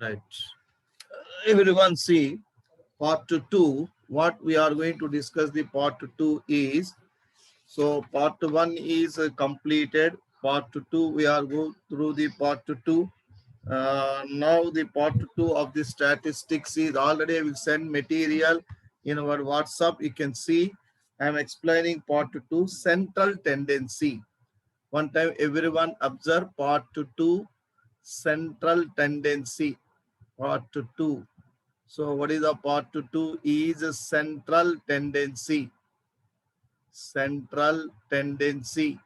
Right. Everyone see part 2. What we are going to discuss the part 2 is, so part 1 is completed. Part 2 we are go through the part 2. Now the part 2 of the statistics is already I will send material in our WhatsApp. You can see I am explaining part 2 central tendency. One time everyone observe part 2 central tendency. Part 2. So what is the part 2 is a central tendency. Central tendency.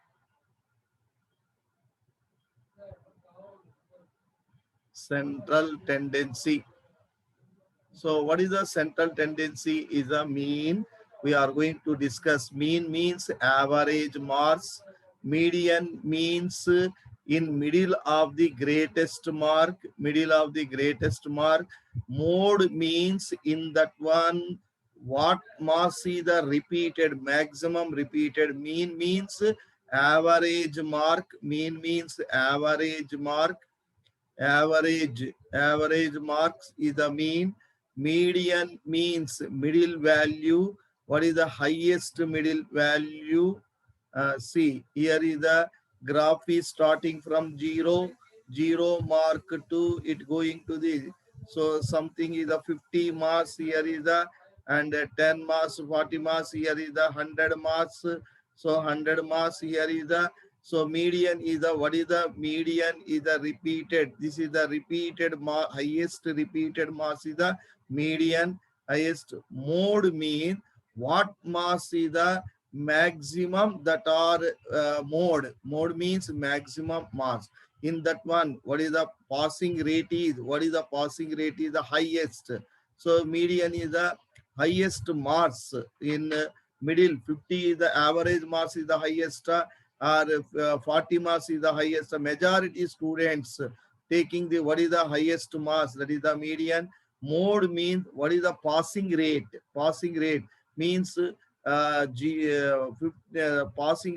Central tendency. So what is the central tendency is a mean. We are going to discuss mean means average marks. Median means in middle of the greatest mark. Middle of the greatest mark. Mode means in that one what mass is the repeated maximum repeated. Mean means average mark. Mean means average mark. Average marks is the mean. Median means middle value. What is the highest middle value? See, here is the graph is starting from 0 mark to it going to the, so something is the 50 marks. Here is the, and 10 marks, 40 marks. Here is the 100 marks. So 100 marks. Here is the, so median is the, what is the median is the repeated. This is the repeated mark, highest repeated mass is the median. Highest mode mean what mass is the maximum that are mode. Mode means maximum mass. In that one, what is the passing rate is? What is the passing rate is the highest. So median is the highest mass in middle. 50 is the average mass is the highest. Or 40 marks is the highest. Majority students taking the, what is the highest marks, that is the median. Mode means what is the passing rate. Passing rate means passing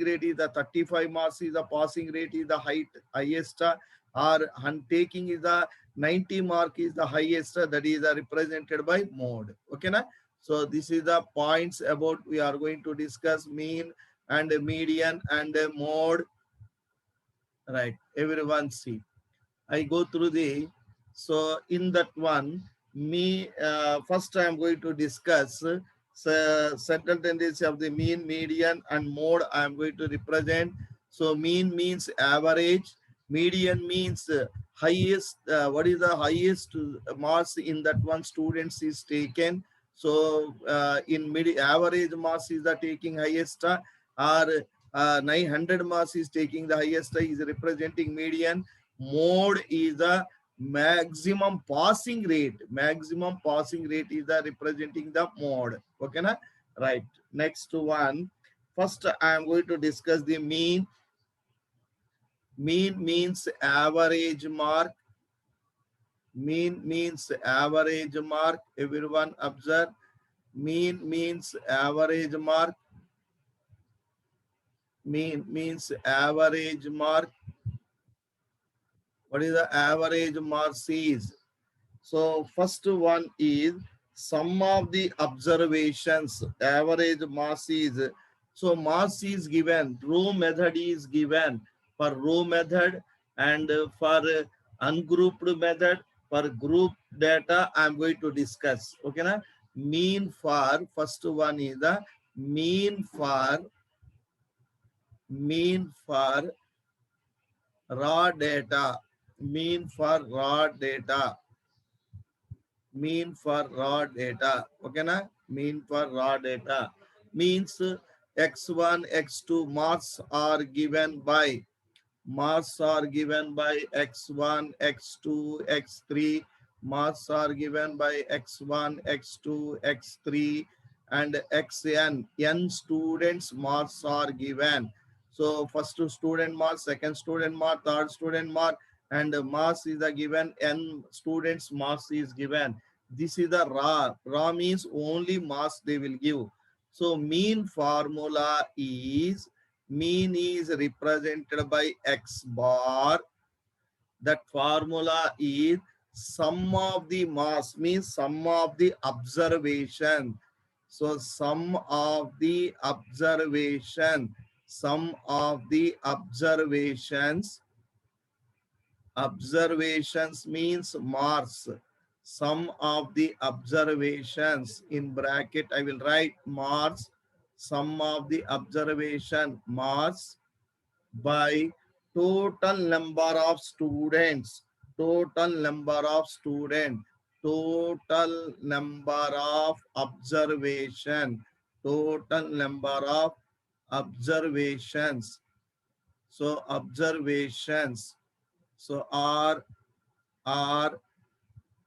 rate is the 35 marks is the passing rate is the highest. Or taking is the 90 mark is the highest, that is represented by mode. Okay na? So this is the points about we are going to discuss mean and median and mode. Right, everyone see. I go through the, so in that one, me first I am going to discuss central tendency of the mean, median and mode I am going to represent. So mean means average, median means highest, what is the highest marks in that one students is taken. So in mid average marks is the taking highest, or 900 marks is taking the highest, is representing median. Mode is the maximum passing rate. Maximum passing rate is the representing the mode. Okay na? Right. Next one. First I am going to discuss the mean. Mean means average mark. Mean means average mark. Everyone observe. Mean means average mark. Mean means average mark. What is the average mark is? So first one is sum of the observations. Average mass is, so mass is given, row method is given for row method, and for ungrouped method, for group data I am going to discuss. Okay na? Mean for, first one is the mean for raw data. Mean for raw data. Mean for raw data. Okay na? Mean for raw data means x1 x2 marks are given by x1 x2 x3. Marks are given by x1 x2 x3 and xn. N students marks are given. So first student mark, second student mark, third student mark, and marks is the given. N students marks is given. This is the raw. Raw means only marks they will give. So mean formula is, mean is represented by x bar. That formula is Sum of the mass means sum of the observation. So sum of the observation, sum of the observations. Observations means Mars. Sum of the observations, in bracket I will write Mars. Sum of the observation Mars by total number of students. Total number of students. Total number of observation. Total number of observations. So observations. So are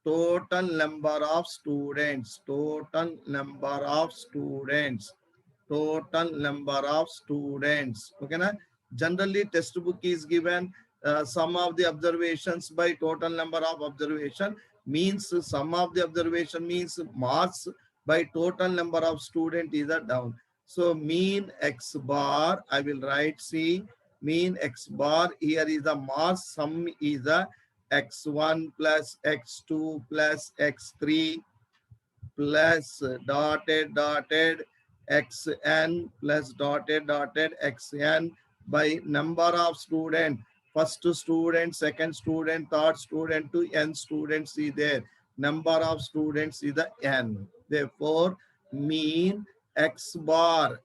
total number of students, total number of students, total number of students. Okay, na? Generally, textbook is given sum of the observations by total number of observation means sum of the observation means marks by total number of student is a down. So mean x bar, I will write C, mean x bar, here is the mass, sum is the x1 plus x2 plus x3 plus dotted xn plus dotted xn by number of student. First student, second student, third student to n students is there. Number of students is the n. Therefore, mean x bar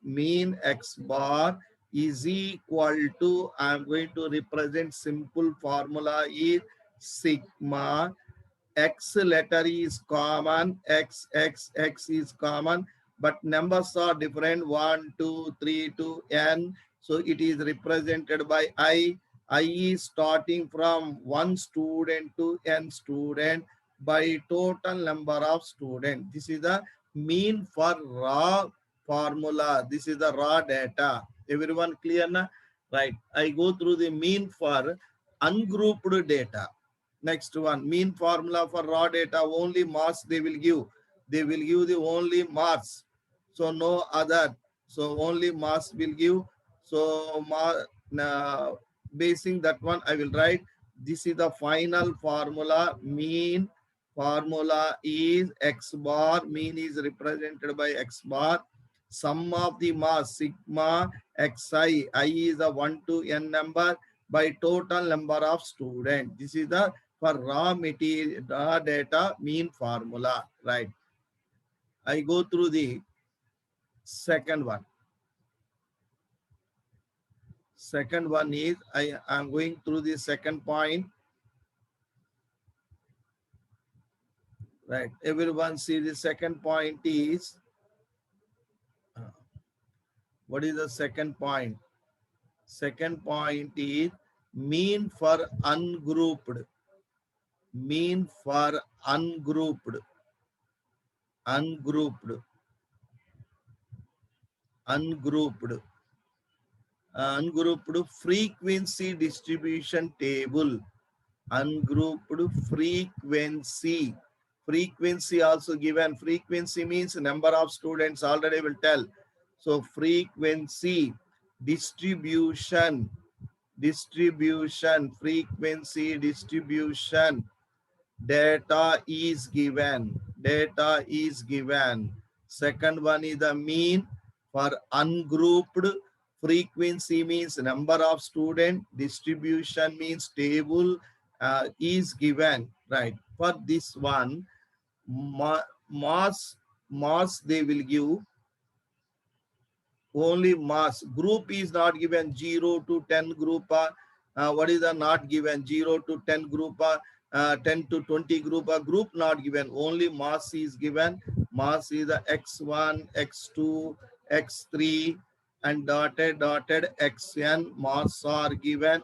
is equal to, I am going to represent simple formula is sigma. X letter is common, x is common, but numbers are different, 1, 2, 3 to n. So it is represented by I. I is starting from 1 student to n student by total number of students. This is the mean for raw formula. This is the raw data. Everyone clear na? Right. I go through the mean for ungrouped data. Next one, mean formula for raw data, only mass they will give. They will give the only mass. So no other. So only mass will give. So basing that one, I will write. This is the final formula. Mean formula is x bar. Mean is represented by x bar. Sum of the mass, sigma xi. I is the 1 to n number by total number of students. This is the for raw material, raw data mean formula, right? I go through the second one. Second one is, I am going through the second point. Right, everyone see the second point is, what is the second point? Second point is mean for ungrouped. Mean for ungrouped. Ungrouped. Ungrouped. Ungrouped frequency distribution table. Ungrouped frequency. Frequency also given. Frequency means number of students, already will tell. So frequency distribution, frequency distribution data is given. Data is given. Second one is the mean for ungrouped. Frequency means number of student. Distribution means table is given. Right. For this one, mass they will give only mass. Group is not given. 0 to 10 group. What is the not given? 0 to 10 group. 10 to 20 group. Group not given. Only mass is given. Mass is the x1, x2, x3 and dotted xn. Mass are given.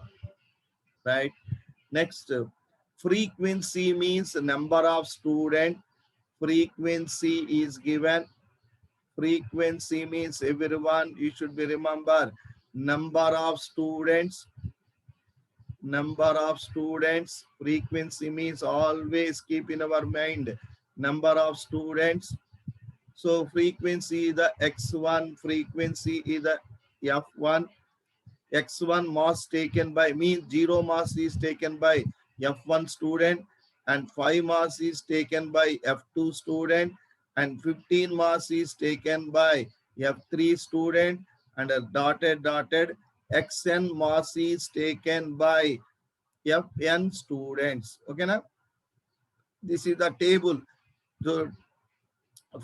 Right. Next, frequency means number of student. Frequency is given. Frequency means everyone, you should be remember number of students. Number of students. Frequency means always keep in our mind number of students. So frequency is the x1. Frequency is the f1. X1 mass taken by means 0 mass is taken by f1 student. and 5 marks is taken by F2 student, and 15 marks is taken by F3 student, and a dotted xn marks is taken by Fn students. Okay, now this is the table. The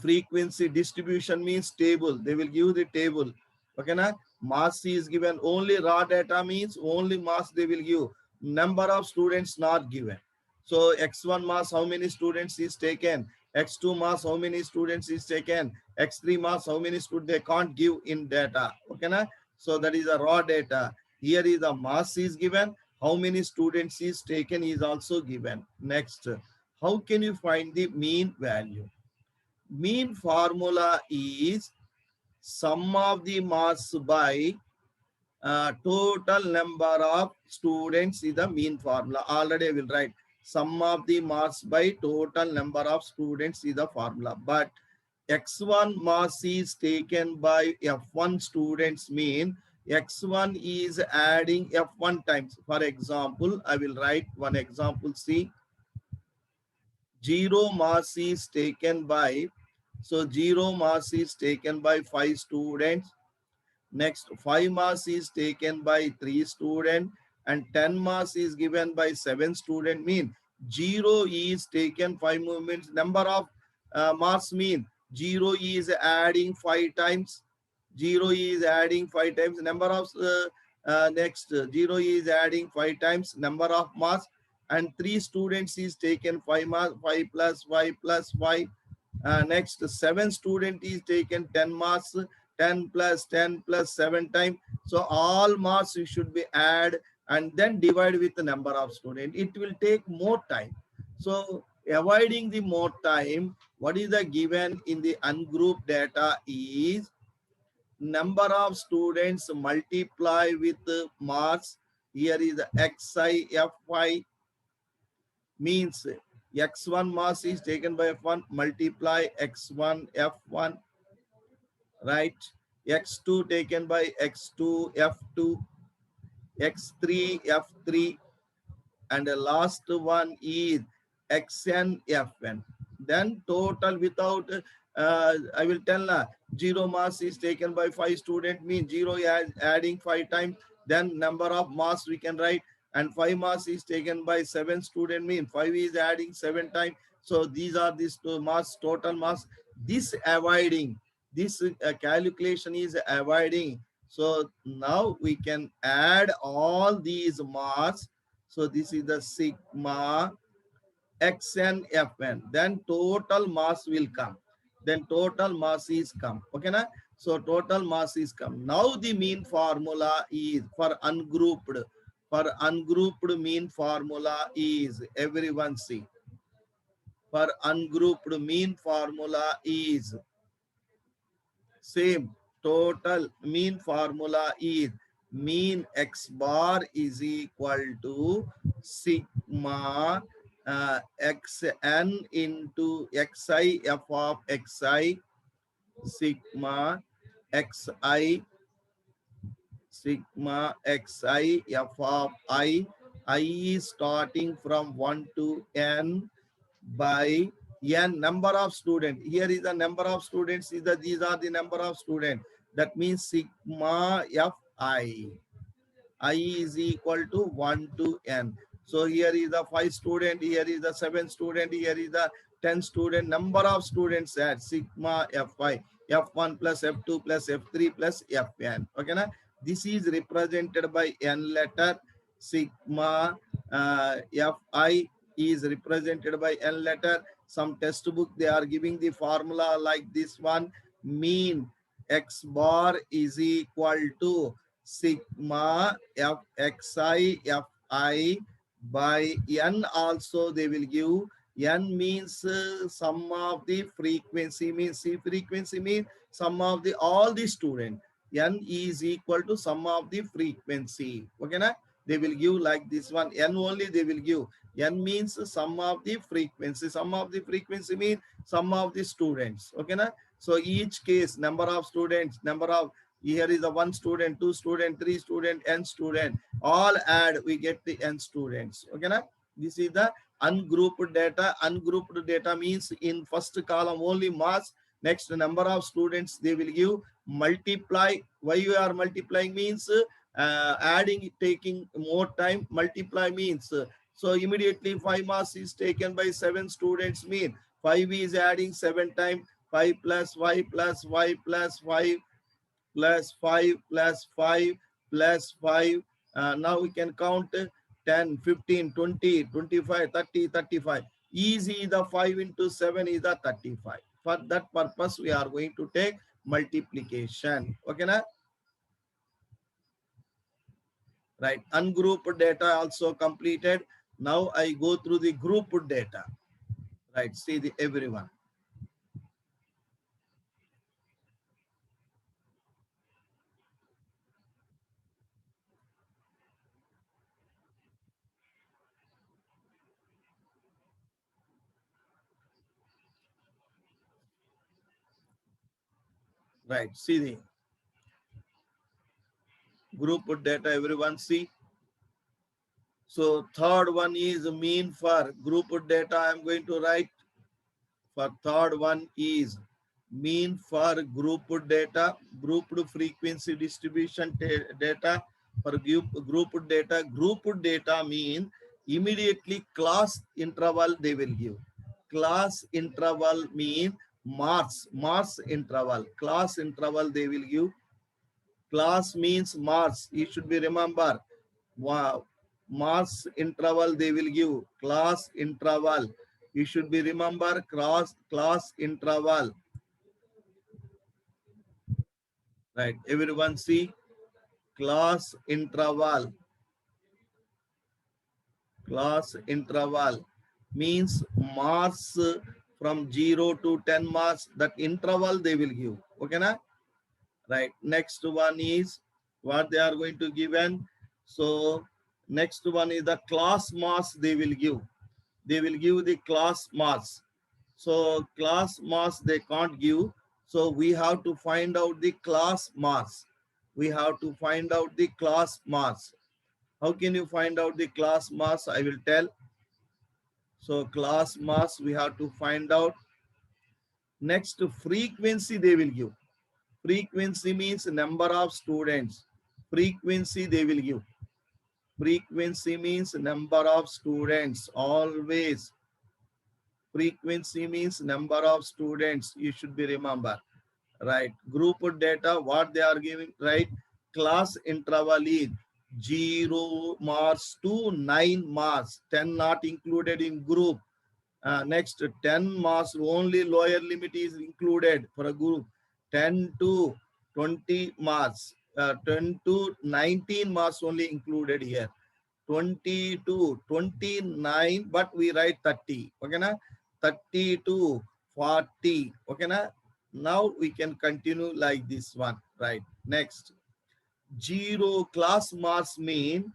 frequency distribution means table. They will give the table. Okay, na? Mass is given. Only raw data means only mass they will give. Number of students not given. So x1 mass, how many students is taken? X2 mass, how many students is taken? X3 mass, how many students they can't give in data. Okay, na? So that is a raw data. Here is the mass is given. How many students is taken is also given. Next, how can you find the mean value? Mean formula is sum of the marks by total number of students is the mean formula. Already I will write sum of the marks by total number of students is the formula. But x1 marks is taken by f1 students mean x1 is adding f1 times. For example, I will write one example. See, 0 mass is taken by, so 0 mass is taken by 5 students. Next, 5 marks is taken by 3 students, and 10 marks is given by 7 students. Mean 0 is taken 5 movements. Number of marks mean 0 is adding 5 times. 0 is adding 5 times. Number of next 0 is adding 5 times number of marks, and 3 students is taken 5 marks. 5 plus 5 plus 5. Next, 7 student is taken 10 marks, 10 plus 7 times. So all marks you should be add and then divide with the number of student. It will take more time. So avoiding the more time, what is the given in the ungrouped data is number of students multiply with marks. Here is the xi, fi means x1 mass is taken by f1, multiply x1 f1, right? X2 taken by x2 f2, x3 f3, and the last one is xn fn. Then total without I will tell 0 mass is taken by 5 student means 0 is adding 5 times, then number of mass we can write, and 5 mass is taken by 7 student mean 5 is adding 7 times. So these are these two mass, total mass. This avoiding, this calculation is avoiding. So now we can add all these mass. So this is the sigma xn fn. Then total mass will come. Then total mass is come. Okay, na? So total mass is come. Now the mean formula is for ungrouped. For ungrouped mean formula is, everyone see. For ungrouped mean formula is same. Total mean formula is mean x bar is equal to sigma xn into xi f of xi, sigma xi, sigma xi f of I is starting from 1 to n by n number of students. Here is the number of students. These are the number of students. That means sigma fi. I is equal to 1 to n. So here is the 5 student, here is the 7 student, here is the 10 student. Number of students at sigma fi, f1 plus f2 plus f3 plus fn. Okay, na? This is represented by n letter. Sigma fi is represented by n letter. Some textbook they are giving the formula like this one. Mean x bar is equal to sigma fxi fi by n. Also they will give n means sum of the frequency, means C frequency means sum of the all the student. N is equal to sum of the frequency. Okay, na? They will give like this one. N only they will give. N means sum of the frequency. Sum of the frequency means sum of the students. Okay, na? So each case, number of students, number of, here is the 1 student, 2 student, 3 student, n student. All add, we get the n students. Okay, na? This is the ungrouped data. Ungrouped data means in first column only marks, next number of students they will give, multiply. Why you are multiplying means adding, taking more time. Multiply means so immediately 5 marks is taken by 7 students, mean 5 is adding 7 times, 5 plus 5 plus 5 plus 5 plus 5 plus 5 plus 5. Now we can count 10, 15, 20, 25, 30, 35. Easy, the 5 into 7 is the 35. For that purpose, we are going to take multiplication. Okay, na? Right. Ungrouped data also completed. Now I go through the grouped data. Right. See the everyone. Right. See the grouped data. Everyone see. So third one is mean for grouped data. I am going to write for third one is mean for grouped data, grouped frequency distribution data for grouped data. Grouped data mean immediately class interval they will give. Class interval mean marks interval. Class interval they will give. Class means marks. You should be remember. Wow. Marks interval they will give. Class interval. You should be remember class interval. Right. Everyone see class interval. Class interval means marks from 0 to 10 marks. That interval they will give. Okay, na? Right. Next one is what they are going to give. And so next one is the class mass they will give. They will give the class mass. So class mass they can't give. So we have to find out the class mass. We have to find out the class mass. How can you find out the class mass? I will tell. So class mass we have to find out. Next frequency they will give. Frequency means number of students. Frequency they will give. Frequency means number of students. Always. Frequency means number of students. You should be remember. Right. Group data, what they are giving, right? Class interval is 0 marks to 9 marks. 10 not included in group. Next 10 marks only lower limit is included for a group. 10 to 20 marks. 10 to 19 marks only included here. 20 to 29, but we write 30. Okay, na? 30 to 40. Okay, na? Now we can continue like this one. Right. Next. 0 class marks mean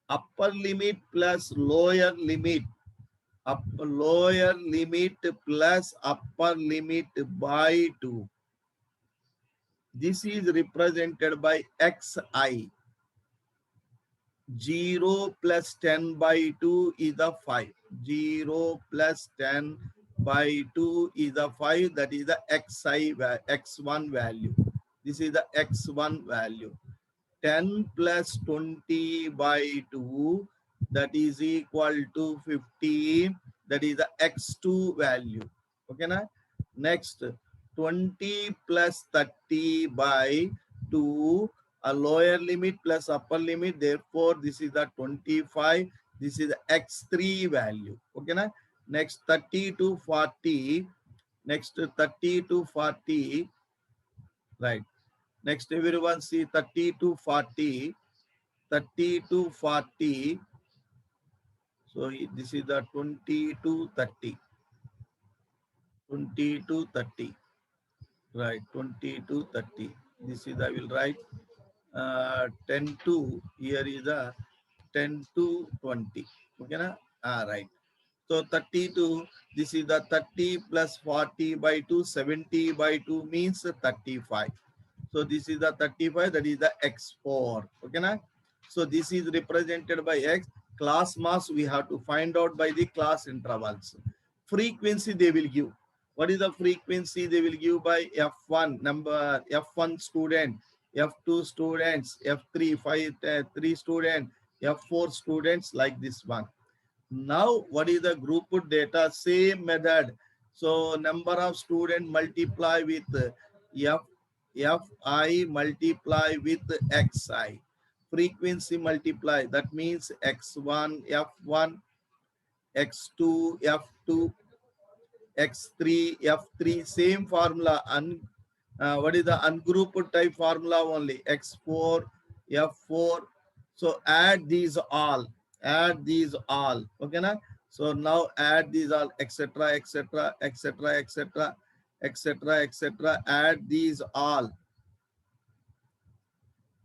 upper limit plus lower limit. Lower limit plus upper limit by 2. This is represented by xi. 0 plus 10 by 2 is the 5. 0 plus 10 by 2 is the 5. That is the x1 value. This is the x1 value. 10 plus 20 by 2, that is equal to 50. That is the x2 value. Okay, na? Next, 20 plus 30 by 2, a lower limit plus upper limit. Therefore, this is the 25. This is the x3 value. Okay, na? Next, 30 to 40. Next, 30 to 40. Right. Next, everyone see 30 to 40. 30 to 40. So this is the 20 to 30. 20 to 30. Right. 20 to 30. This is I will write 10 to, here is the 10 to 20. Okay, na? Right. So 32, this is the 30 plus 40 by 2, 70 by 2 means 35. So this is the 35, that is the x4. Okay, na? So this is represented by x. Class mass we have to find out by the class intervals. Frequency they will give. What is the frequency they will give by F1 number, F1 student, F2 students, F3 3 student, F4 students, like this one. Now, what is the group data? Same method. So, number of student multiply with Fi multiply with Xi. Frequency multiply. That means X1, F1, X2, F2, X3, F3. Same formula. What is the ungrouped type formula only? X4, F4. So add these all. Add these all. Okay, na? So now add these all, etc., etc., etc., etc., etc., etc. Add these all,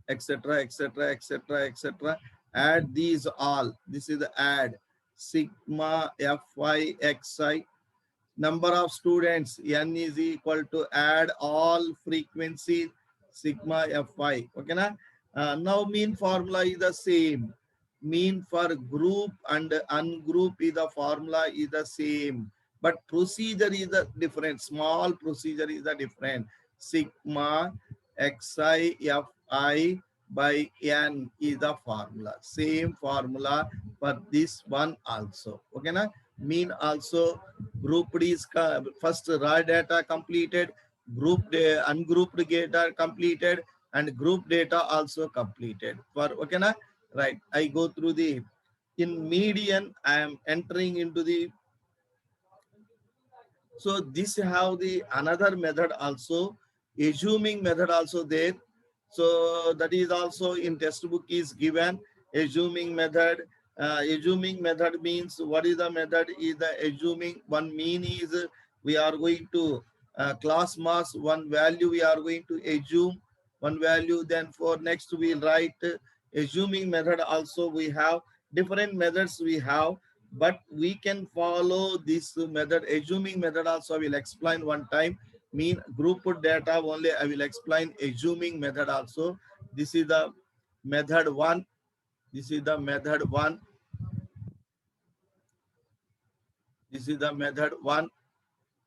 etc., etc., etc., etc. Add these all. This is the add. Sigma Fi Xi. Number of students, n is equal to add all frequency sigma Fi. Okay, na? Now mean formula is the same. Mean for group and ungroup is the formula is the same, but procedure is the different. Small procedure is the different. Sigma Xi Fi by n is the formula. Same formula for this one also. Okay, na? Mean also grouped is first raw data completed, ungrouped data completed, and group data also completed. For okay, na? Right. I go through the in median. I am entering into the. So this have the another method also, assuming method also there. So that is also in textbook is given. Assuming method. Assuming method means what is the method? Is the assuming one mean is we are going to class mass one value we are going to assume one value. Then for next we write assuming method also we have different methods we have, but we can follow this method. Assuming method also I will explain one time. Mean group data only I will explain assuming method also. This is the method one. This is the method one. This is the method one.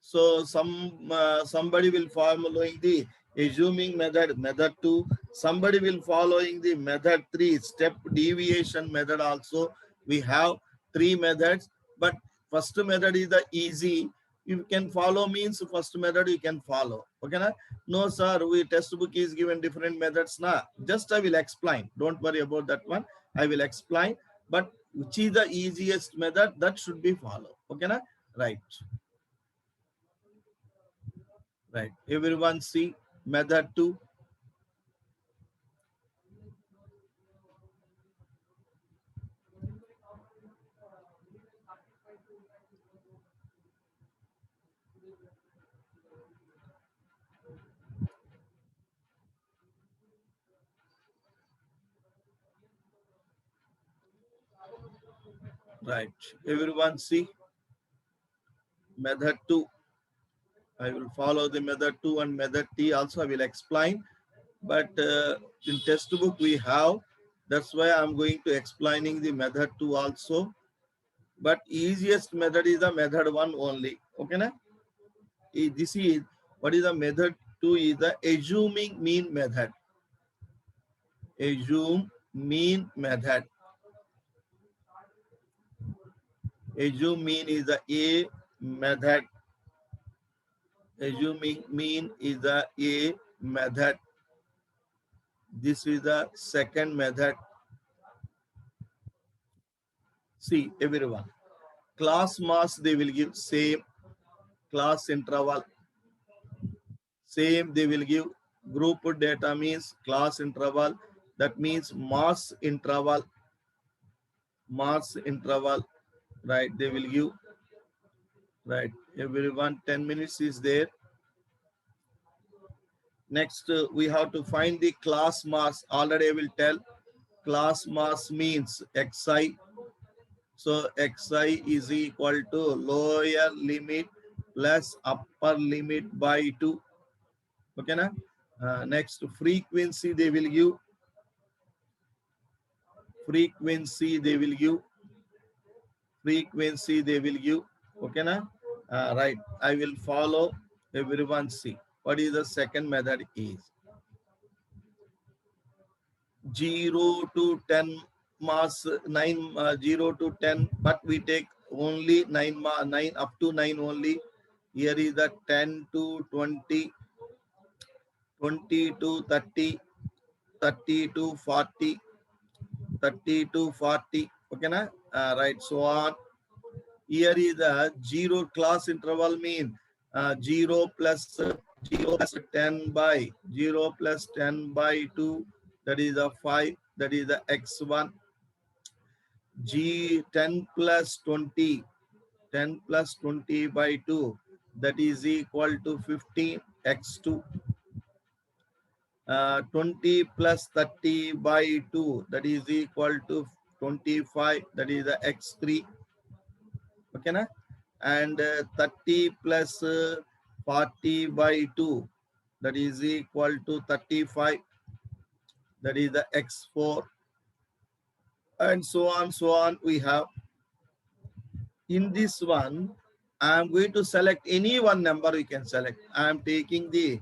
So somebody will following the assuming method, method two. Somebody will following the method three, step deviation method also. We have three methods, but first method is the easy. You can follow means first method you can follow. Okay, na? No, sir, we textbook is given different methods. Na, just I will explain. Don't worry about that one. I will explain. But which is the easiest method that should be followed. Okay, na? Right. Right. Everyone see method two. Right. Everyone see method two. I will follow the method two and method T also I will explain. But in textbook we have. That's why I'm going to explaining the method two also. But easiest method is the method one only. Okay, na? This is what is the method two is the assuming mean method. Assume mean method. Assume mean is the A method. Assuming mean is the A method. This is the second method. See everyone. Class mass they will give same, class interval same they will give. Group data means class interval. That means mass interval. Mass interval. Right. They will give. Right. Everyone 10 minutes is there. Next we have to find the class mass. Already I will tell. Class mass means Xi. So Xi is equal to lower limit plus upper limit by 2. Okay, na? Next frequency they will give. Frequency they will give. frequency they will give. Okay, na? Right. I will follow. Everyone see. What is the second method is 0 to 10 mass 9 0 to 10, but we take only 9 up to 9 only. Here is the 10 to 20, 20 to 30, 30 to 40, 30 to 40. Okay, na? Right. So on. Here is the zero class interval mean 0 plus 0 plus 10 by 0 plus 10 by 2, that is a 5, that is the x1. G 10 plus 20, 10 plus 20 by 2, that is equal to 15, x2. 20 plus 30 by 2, that is equal to 25, that is the x3. Okay, na? And 30 plus 40 by 2, that is equal to 35, that is the x4, and so on, so on. We have in this one, I am going to select any one number you can select. I am taking the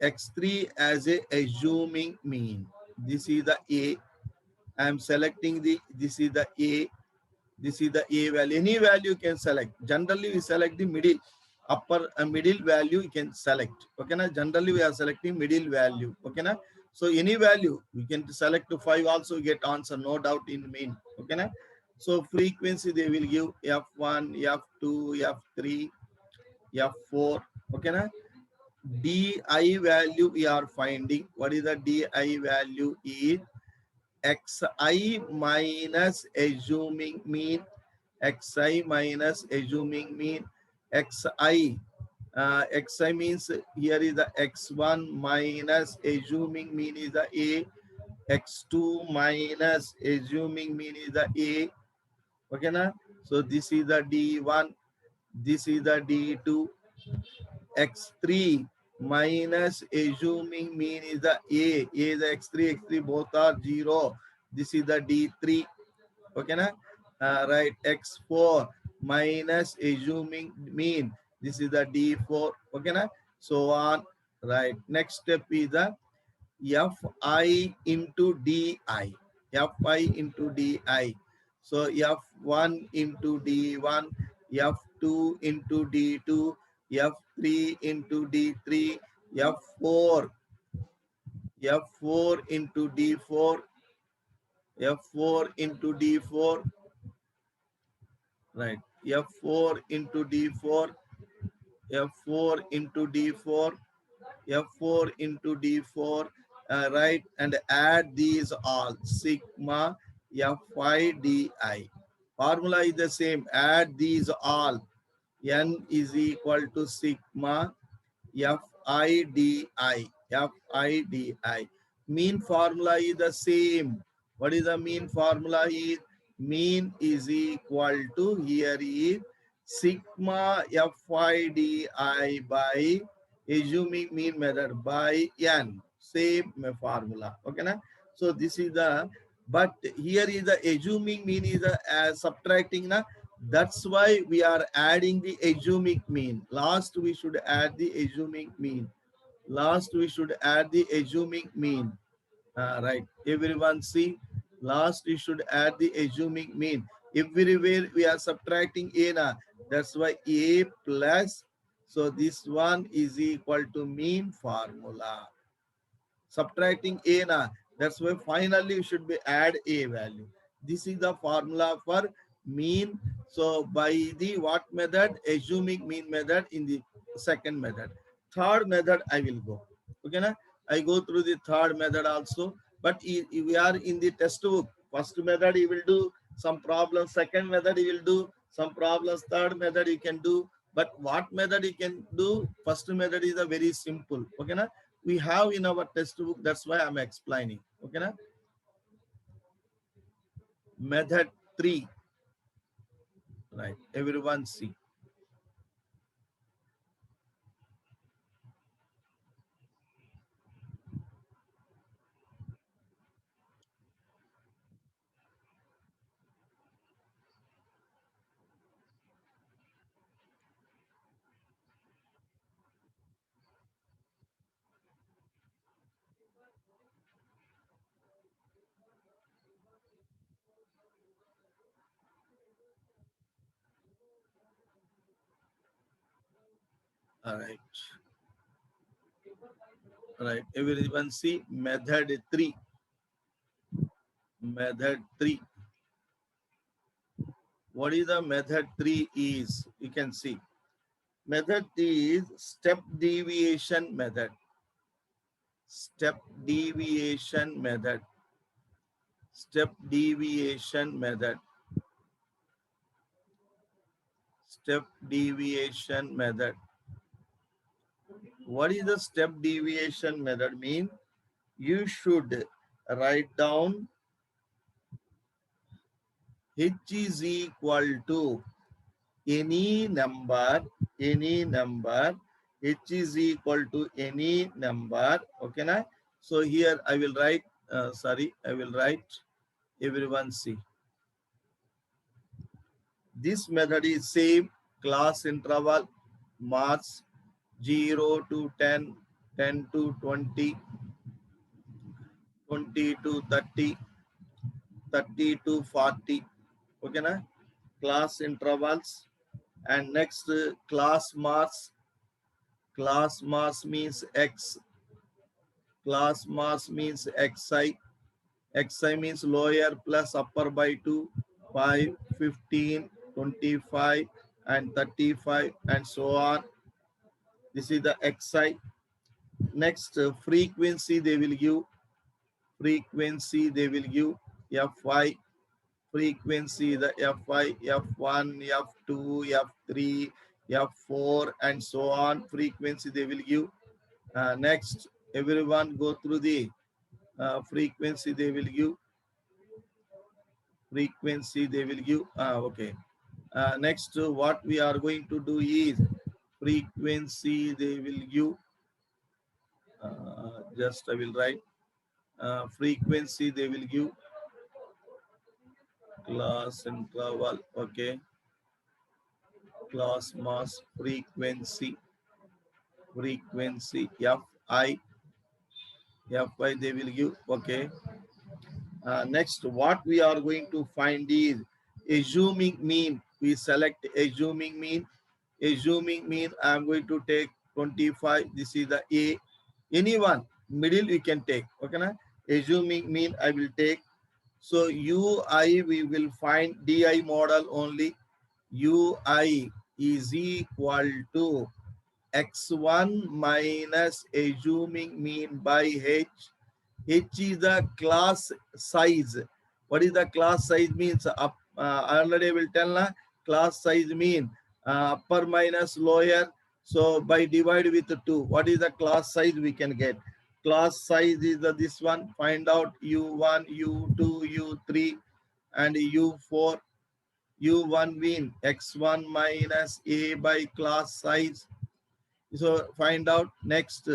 x3 as a assuming mean. This is the A. I am selecting this is the A. This is the A value. Any value you can select. Generally, we select the middle, upper middle value you can select. Okay, na? Generally, we are selecting middle value. Okay, na? So any value we can select to 5 also get answer, no doubt in mean. Okay, na? So frequency they will give F1, F2, F3, F4. Okay, na? DI value we are finding. What is the DI value? Is xi minus assuming mean, xi minus assuming mean, xi. Xi means here is the x1 minus assuming mean is the A, x2 minus assuming mean is the A. Okay, na? So this is the D1, this is the D2, x3 minus assuming mean is the A is the x3, x3 both are 0. This is the D3. Okay, na? Right, x4 minus assuming mean, this is the D4. Okay, na? So on. Right, next step is the Fi into Di. Fi into Di. So F1 into D1, F2 into D2, F3 into D3, F4, F4 into D4, F4 into D4, right, F4 into D4, F4 into D4, F4 into D4, right, and add these all, sigma Fi Di. Formula is the same, add these all, N is equal to sigma Fidi. Fidi. Mean formula is the same. What is the mean formula? Is mean is equal to, here is sigma Fidi by assuming mean method by N. Same formula. Okay, na? So this is the, but here is the assuming mean is the subtracting, na? That's why we are adding the assuming mean. Last we should add the assuming mean. Last we should add the assuming mean. Right. Everyone see. Last we should add the assuming mean. Everywhere we are subtracting A na. That's why A plus. So this one is equal to mean formula. Subtracting A na. That's why finally we should be add A value. This is the formula for mean. So by the what method? Assuming mean method in the second method. Third method I will go. Okay, na? I go through the third method also. But if we are in the textbook, first method you will do some problems. Second method you will do some problems. Third method you can do. But what method you can do? First method is a very simple. Okay, na? We have in our textbook. That's why I'm explaining. Okay, na? Method 3. Right. Everyone see. All right. All right. Everyone see method 3. Method 3. What is the method 3 is? You can see. Method 3 is step deviation method. Step deviation method. Step deviation method. Step deviation method. What is the step deviation method mean? You should write down h is equal to any number, h is equal to any number. Okay, na? So here I will write, I will write, everyone see. This method is same class interval, marks 0 to 10, 10 to 20, 20 to 30, 30 to 40. Okay, na? Class intervals. And next class mass. Class mass means x. Class mass means xi. Xi means lower plus upper by 2, 5, 15, 25, and 35, and so on. This is the xi. Next frequency they will give. Frequency they will give fi. Frequency the fi, f1, f2, f3, f4, and so on. Frequency they will give. Next, everyone go through the frequency they will give. Frequency they will give. Okay. Next, what we are going to do is frequency they will give. Just I will write. Frequency they will give. Class interval. Okay. Class mass frequency. Frequency fi. Fi they will give. Okay. Next, what we are going to find is assuming mean. We select assuming mean. Assuming mean, I am going to take 25. This is the A. Anyone, middle we can take. Okay, na? Assuming mean I will take. So UI we will find DI model only. UI is equal to x1 minus assuming mean by H. H is the class size. What is the class size means? Already I will tell na, class size mean upper minus lower. So by divide with 2, what is the class size we can get? Class size is this one. Find out U1, U2, U3, and U4. U1 mean x1 minus A by class size. So find out next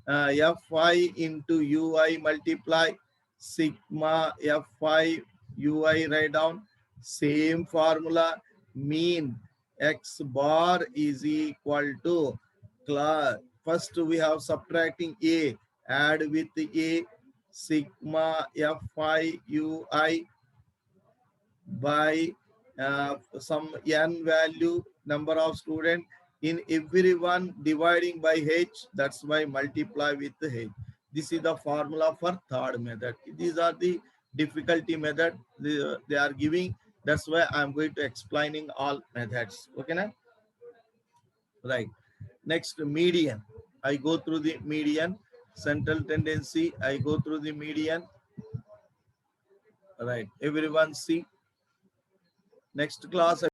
Fi into Ui multiply sigma Fi Ui, write down same formula, mean x bar is equal to class. First we have subtracting A, add with A sigma Fi Ui by some n value, number of student, in everyone dividing by H. That's why multiply with H. This is the formula for third method. These are the difficulty method they are giving. That's why I'm going to explaining all methods. Okay, na? Right. Next, median. I go through the median. Central tendency, I go through the median. Right. Everyone see. Next class.